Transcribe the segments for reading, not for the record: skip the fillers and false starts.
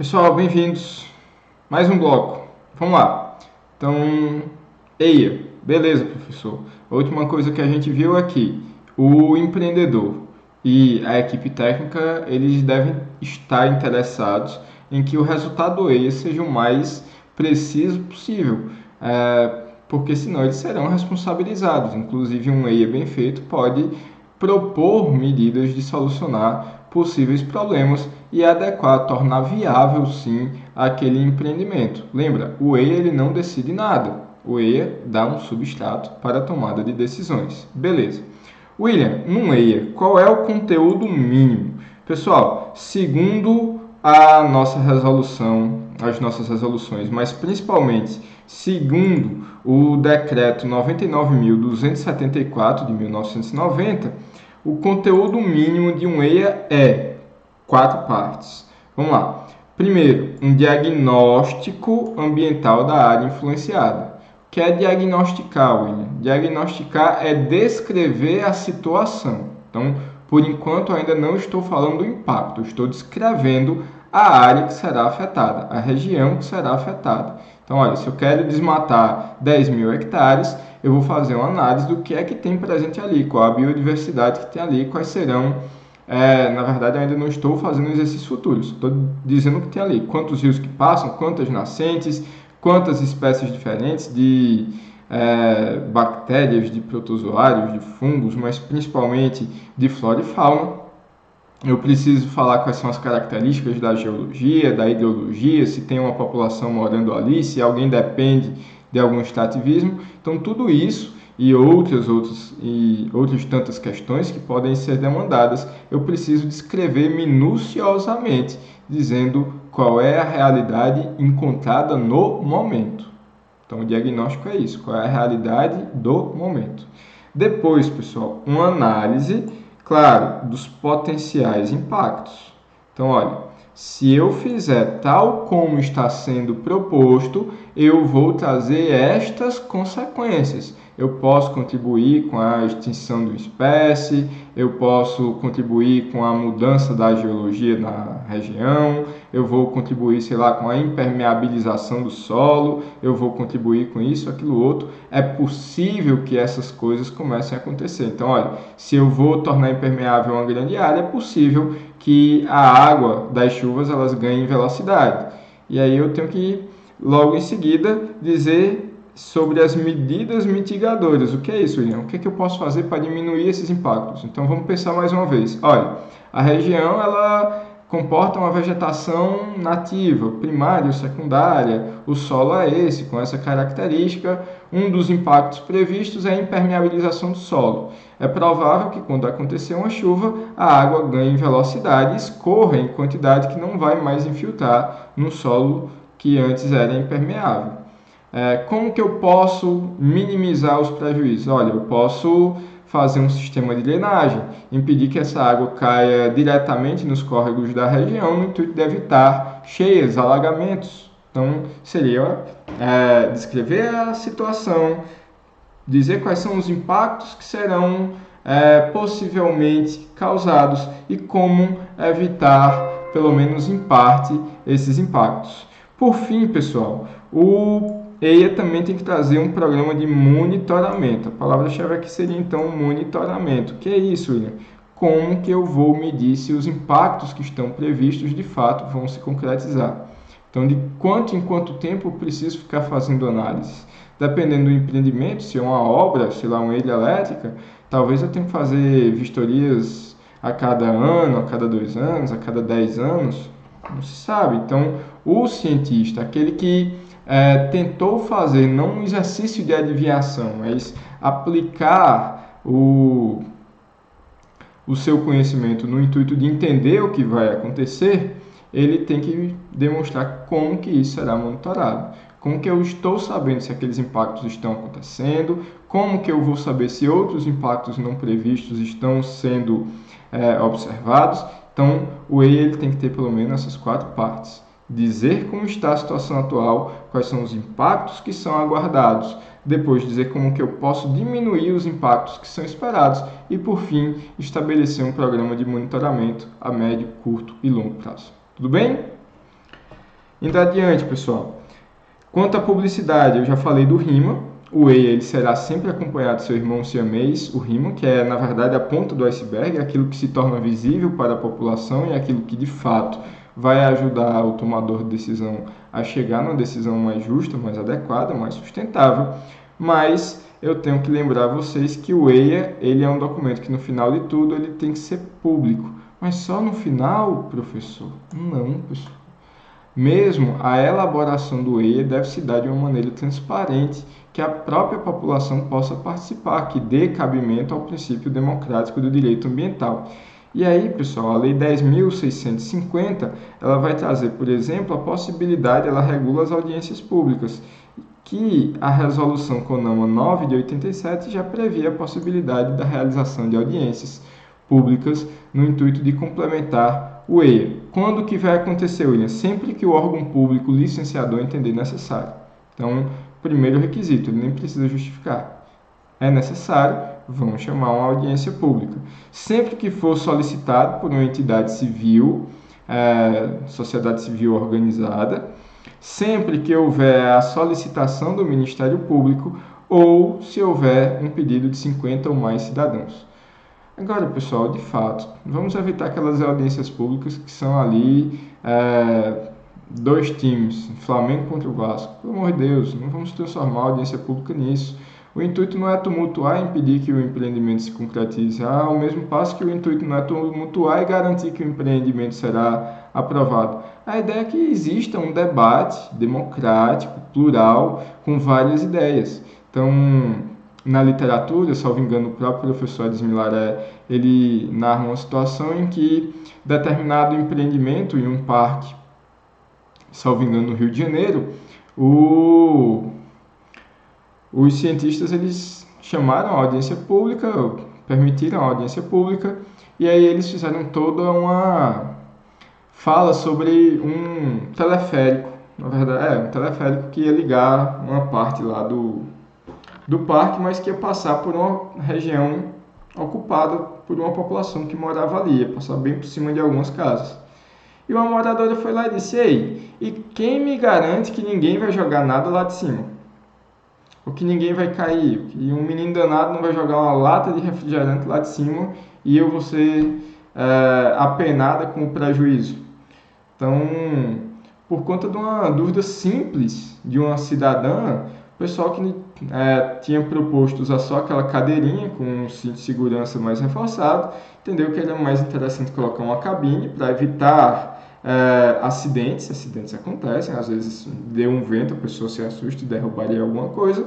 Pessoal, bem-vindos. Mais um bloco. Vamos lá. Então, EIA. Beleza, professor. A última coisa que a gente viu aqui, o empreendedor e a equipe técnica, eles devem estar interessados em que o resultado do EIA seja o mais preciso possível, porque senão eles serão responsabilizados. Inclusive, um EIA bem feito pode propor medidas de solucionar possíveis problemas e adequar, tornar viável sim aquele empreendimento. Lembra, o EIA ele não decide nada, o EIA dá um substrato para a tomada de decisões. Beleza. William, num EIA, qual é o conteúdo mínimo? Pessoal, segundo a nossa resolução, as nossas resoluções, mas principalmente segundo o decreto 99.274 de 1990, o conteúdo mínimo de um EIA é 4 partes. Vamos lá. Primeiro, um diagnóstico ambiental da área influenciada. O que é diagnosticar, William? Diagnosticar é descrever a situação. Então, por enquanto, ainda não estou falando do impacto, estou descrevendo a área que será afetada, a região que será afetada. Então, olha, se eu quero desmatar 10.000 hectares, eu vou fazer uma análise do que é que tem presente ali, qual a biodiversidade que tem ali, quais serão... na verdade, eu ainda não estou fazendo exercícios futuros, estou dizendo o que tem ali, quantos rios que passam, quantas nascentes, quantas espécies diferentes de bactérias, de protozoários, de fungos, mas principalmente de flora e fauna. Eu preciso falar quais são as características da geologia, da hidrologia, se tem uma população morando ali, se alguém depende de algum extrativismo. Então, tudo isso e outras tantas questões que podem ser demandadas, eu preciso descrever minuciosamente, dizendo qual é a realidade encontrada no momento. Então, o diagnóstico é isso, qual é a realidade do momento. Depois, pessoal, uma análise, claro, dos potenciais impactos. Então, olha, se eu fizer tal como está sendo proposto, eu vou trazer estas consequências. Eu posso contribuir com a extinção de uma espécie, eu posso contribuir com a mudança da geologia na região, eu vou contribuir, sei lá, com a impermeabilização do solo, eu vou contribuir com isso, aquilo outro. É possível que essas coisas comecem a acontecer. Então, olha, se eu vou tornar impermeável uma grande área, é possível que a água das chuvas elas ganhem velocidade. E aí eu tenho que, logo em seguida, dizer sobre as medidas mitigadoras. O que é isso, William? O que é que eu posso fazer para diminuir esses impactos? Então vamos pensar mais uma vez. Olha, a região ela comporta uma vegetação nativa, primária ou secundária. O solo é esse, com essa característica. Um dos impactos previstos é a impermeabilização do solo. É provável que quando acontecer uma chuva, a água ganhe velocidade e escorra em quantidade que não vai mais infiltrar no solo que antes era impermeável. Como que eu posso minimizar os prejuízos? Olha, eu posso fazer um sistema de drenagem, impedir que essa água caia diretamente nos córregos da região, no intuito de evitar cheias, alagamentos. Então, seria descrever a situação, dizer quais são os impactos que serão possivelmente causados e como evitar, pelo menos em parte, esses impactos. Por fim, pessoal, o EIA também tem que trazer um programa de monitoramento. A palavra-chave aqui seria, então, monitoramento. O que é isso, William? Como que eu vou medir se os impactos que estão previstos, de fato, vão se concretizar? Então, de quanto em quanto tempo eu preciso ficar fazendo análise? Dependendo do empreendimento, se é uma obra, sei lá, uma hidrelétrica, talvez eu tenha que fazer vistorias a cada ano, a cada 2 anos, a cada 10 anos. Não se sabe. Então, o cientista, aquele que tentou fazer não um exercício de adivinhação, mas aplicar o seu conhecimento no intuito de entender o que vai acontecer, ele tem que demonstrar como que isso será monitorado. Como que eu estou sabendo se aqueles impactos estão acontecendo, como que eu vou saber se outros impactos não previstos estão sendo observados. Então, o EIA ele tem que ter pelo menos essas 4 partes. Dizer como está a situação atual, quais são os impactos que são aguardados, depois dizer como que eu posso diminuir os impactos que são esperados e, por fim, estabelecer um programa de monitoramento a médio, curto e longo prazo. Tudo bem? Indo adiante, pessoal. Quanto à publicidade, eu já falei do RIMA. O EIA ele será sempre acompanhado do seu irmão siamês, o RIMA, que é, na verdade, a ponta do iceberg, aquilo que se torna visível para a população e aquilo que, de fato, vai ajudar o tomador de decisão a chegar numa decisão mais justa, mais adequada, mais sustentável. Mas eu tenho que lembrar vocês que o EIA ele é um documento que, no final de tudo, ele tem que ser público. Mas só no final, professor? Não, pessoal. Mesmo a elaboração do EIA deve se dar de uma maneira transparente, que a própria população possa participar, que dê cabimento ao princípio democrático do direito ambiental. E aí, pessoal, a Lei 10.650, ela vai trazer, por exemplo, a possibilidade, ela regula as audiências públicas, que a resolução CONAMA 9 de 87 já previa a possibilidade da realização de audiências públicas no intuito de complementar o EIA. Quando que vai acontecer, William? Sempre que o órgão público licenciador entender necessário. Então, primeiro requisito, ele nem precisa justificar. É necessário, vamos chamar uma audiência pública. Sempre que for solicitado por uma entidade civil, sociedade civil organizada, sempre que houver a solicitação do Ministério Público ou se houver um pedido de 50 ou mais cidadãos. Agora, pessoal, de fato, vamos evitar aquelas audiências públicas que são ali dois times, Flamengo contra o Vasco. Pelo amor de Deus, não vamos transformar a audiência pública nisso. O intuito não é tumultuar e impedir que o empreendimento se concretize, ao mesmo passo que o intuito não é tumultuar e garantir que o empreendimento será aprovado. A ideia é que exista um debate democrático, plural, com várias ideias. Então, na literatura, salvo engano, o próprio professor Edson Milaré, ele narra uma situação em que determinado empreendimento em um parque, salvo engano, no Rio de Janeiro, os cientistas eles chamaram a audiência pública, permitiram a audiência pública, e aí eles fizeram toda uma fala sobre um teleférico, na verdade, um teleférico que ia ligar uma parte lá do parque, mas que ia passar por uma região ocupada por uma população que morava ali, ia passar bem por cima de algumas casas. E uma moradora foi lá e disse: ei, e quem me garante que ninguém vai jogar nada lá de cima? Ou que ninguém vai cair? Que um menino danado não vai jogar uma lata de refrigerante lá de cima e eu vou ser apenada com o prejuízo? Então, por conta de uma dúvida simples de uma cidadã, o pessoal que tinha proposto usar só aquela cadeirinha com um cinto de segurança mais reforçado, entendeu que era mais interessante colocar uma cabine para evitar acidentes. Acidentes acontecem, às vezes deu um vento, a pessoa se assusta e derrubaria alguma coisa,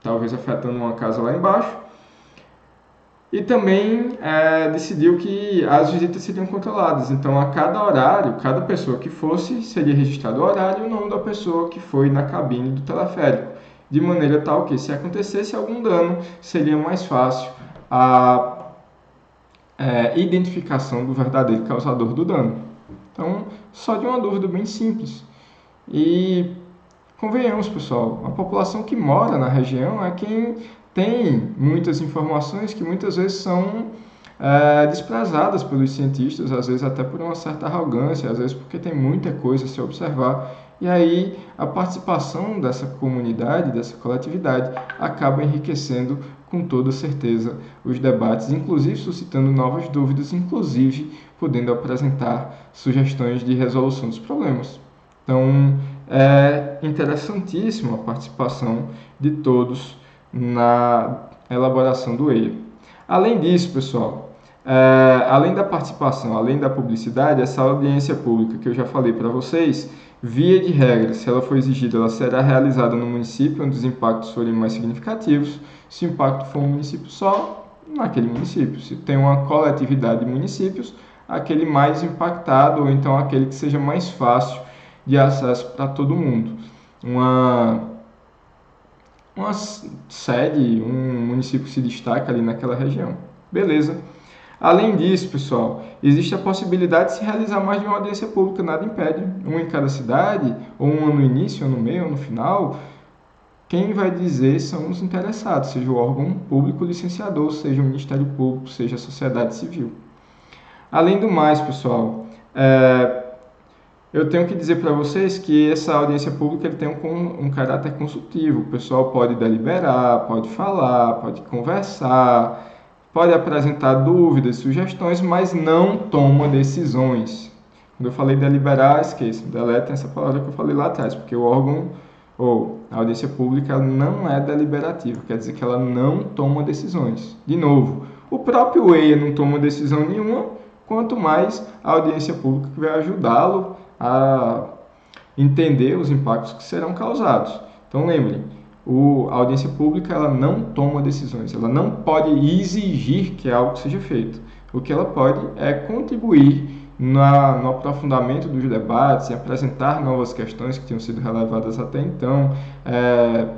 talvez afetando uma casa lá embaixo. E também decidiu que as visitas seriam controladas. Então, a cada horário, cada pessoa que fosse, seria registrado o horário e o nome da pessoa que foi na cabine do teleférico. De maneira tal que, se acontecesse algum dano, seria mais fácil a identificação do verdadeiro causador do dano. Então, só de uma dúvida bem simples. E, convenhamos, pessoal, a população que mora na região é quem tem muitas informações que muitas vezes são desprezadas pelos cientistas, às vezes até por uma certa arrogância, às vezes porque tem muita coisa a se observar. E aí a participação dessa comunidade, dessa coletividade, acaba enriquecendo com toda certeza os debates, inclusive suscitando novas dúvidas, inclusive podendo apresentar sugestões de resolução dos problemas. Então é interessantíssima a participação de todos na elaboração do EIA. Além disso, pessoal, além da participação, além da publicidade, essa audiência pública que eu já falei para vocês, via de regra, se ela for exigida, ela será realizada no município onde os impactos forem mais significativos. Se o impacto for um município só, naquele município. Se tem uma coletividade de municípios, aquele mais impactado, ou então aquele que seja mais fácil de acesso para todo mundo. Uma sede, um município que se destaca ali naquela região. Beleza. Além disso, pessoal, existe a possibilidade de se realizar mais de uma audiência pública, nada impede. Uma em cada cidade, ou uma no início, ou no meio, ou no final. Quem vai dizer são os interessados, seja o órgão público licenciador, seja o Ministério Público, seja a sociedade civil. Além do mais, pessoal, eu tenho que dizer para vocês que essa audiência pública ele tem um caráter consultivo. O pessoal pode deliberar, pode falar, pode conversar, pode apresentar dúvidas, sugestões, mas não toma decisões. Quando eu falei deliberar, esqueça, deletem essa palavra que eu falei lá atrás, porque o órgão ou a audiência pública não é deliberativa, quer dizer que ela não toma decisões. De novo, o próprio EIA não toma decisão nenhuma, quanto mais a audiência pública que vai ajudá-lo a entender os impactos que serão causados. Então lembrem, a audiência pública ela não toma decisões, ela não pode exigir que algo seja feito. O que ela pode é contribuir no aprofundamento dos debates, em apresentar novas questões que tinham sido relevadas até então,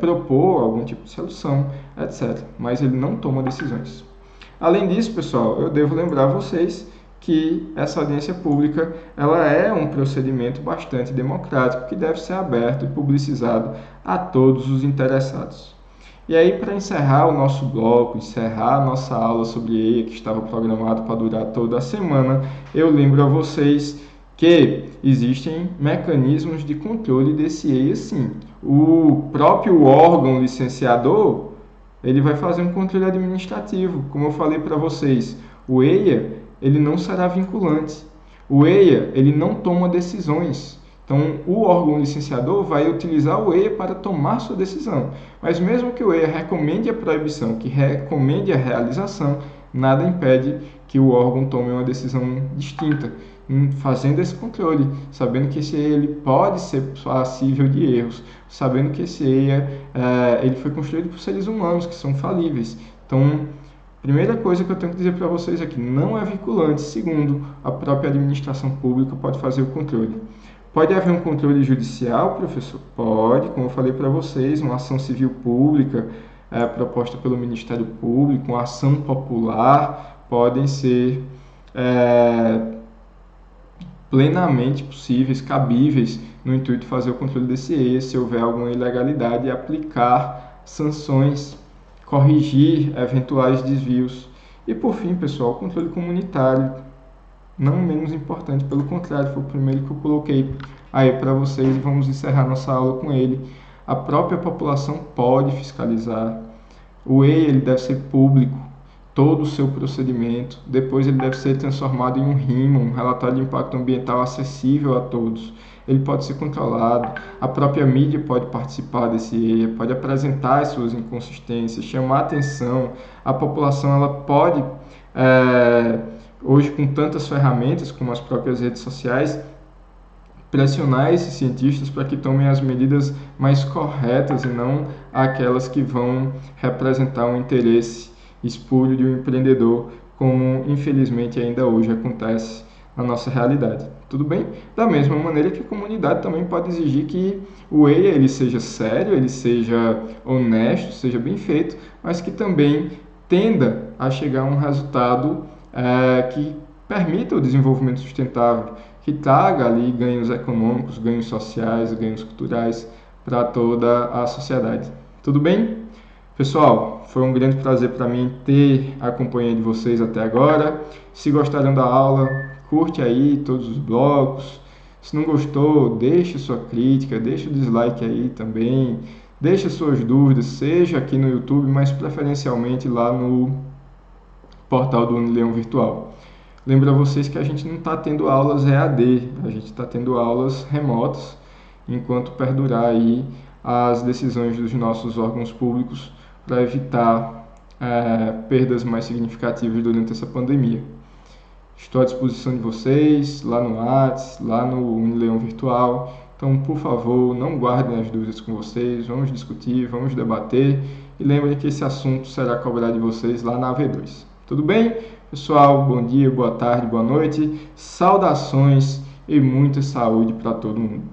propor algum tipo de solução, etc. Mas ele não toma decisões. Além disso, pessoal, eu devo lembrar vocês que essa audiência pública ela é um procedimento bastante democrático que deve ser aberto e publicizado a todos os interessados. E aí, para encerrar o nosso bloco, encerrar a nossa aula sobre EIA, que estava programado para durar toda a semana, eu lembro a vocês que existem mecanismos de controle desse EIA, sim. O próprio órgão licenciador, ele vai fazer um controle administrativo. Como eu falei para vocês, o EIA, ele não será vinculante. O EIA, ele não toma decisões. Então, o órgão licenciador vai utilizar o EIA para tomar sua decisão. Mas mesmo que o EIA recomende a proibição, que recomende a realização, nada impede que o órgão tome uma decisão distinta, fazendo esse controle, sabendo que esse EIA ele pode ser passível de erros, sabendo que esse EIA ele foi construído por seres humanos que são falíveis. Então, primeira coisa que eu tenho que dizer para vocês aqui, não é vinculante. Segundo, a própria administração pública pode fazer o controle. Pode haver um controle judicial, professor? Pode, como eu falei para vocês, uma ação civil pública proposta pelo Ministério Público, uma ação popular, podem ser plenamente possíveis, cabíveis, no intuito de fazer o controle desse EIA, se houver alguma ilegalidade, e aplicar sanções, corrigir eventuais desvios. E por fim, pessoal, o controle comunitário, não menos importante, pelo contrário, foi o primeiro que eu coloquei aí para vocês e vamos encerrar nossa aula com ele. A própria população pode fiscalizar. O EIA ele deve ser público, todo o seu procedimento. Depois ele deve ser transformado em um RIMA, um relatório de impacto ambiental acessível a todos. Ele pode ser controlado, a própria mídia pode participar desse EIA, pode apresentar as suas inconsistências, chamar atenção. A população ela pode, hoje com tantas ferramentas como as próprias redes sociais, pressionar esses cientistas para que tomem as medidas mais corretas e não aquelas que vão representar um interesse espúrio de um empreendedor, como infelizmente ainda hoje acontece na nossa realidade. Tudo bem? Da mesma maneira que a comunidade também pode exigir que o EIA ele seja sério, ele seja honesto, seja bem feito, mas que também tenda a chegar a um resultado que permita o desenvolvimento sustentável, que traga ali ganhos econômicos, ganhos sociais, ganhos culturais para toda a sociedade. Tudo bem? Pessoal, foi um grande prazer para mim ter a companhia de vocês até agora. Se gostaram da aula, curte aí todos os blocos. Se não gostou, deixe sua crítica, deixe o dislike aí também. Deixe suas dúvidas, seja aqui no YouTube, mas preferencialmente lá no portal do Unileão Virtual. Lembro a vocês que a gente não está tendo aulas EAD, a gente está tendo aulas remotas, enquanto perdurar aí as decisões dos nossos órgãos públicos para evitar perdas mais significativas durante essa pandemia. Estou à disposição de vocês, lá no WhatsApp, lá no Unileão Virtual. Então, por favor, não guardem as dúvidas com vocês, vamos discutir, vamos debater. E lembrem que esse assunto será cobrado de vocês lá na AV2. Tudo bem? Pessoal, bom dia, boa tarde, boa noite. Saudações e muita saúde para todo mundo.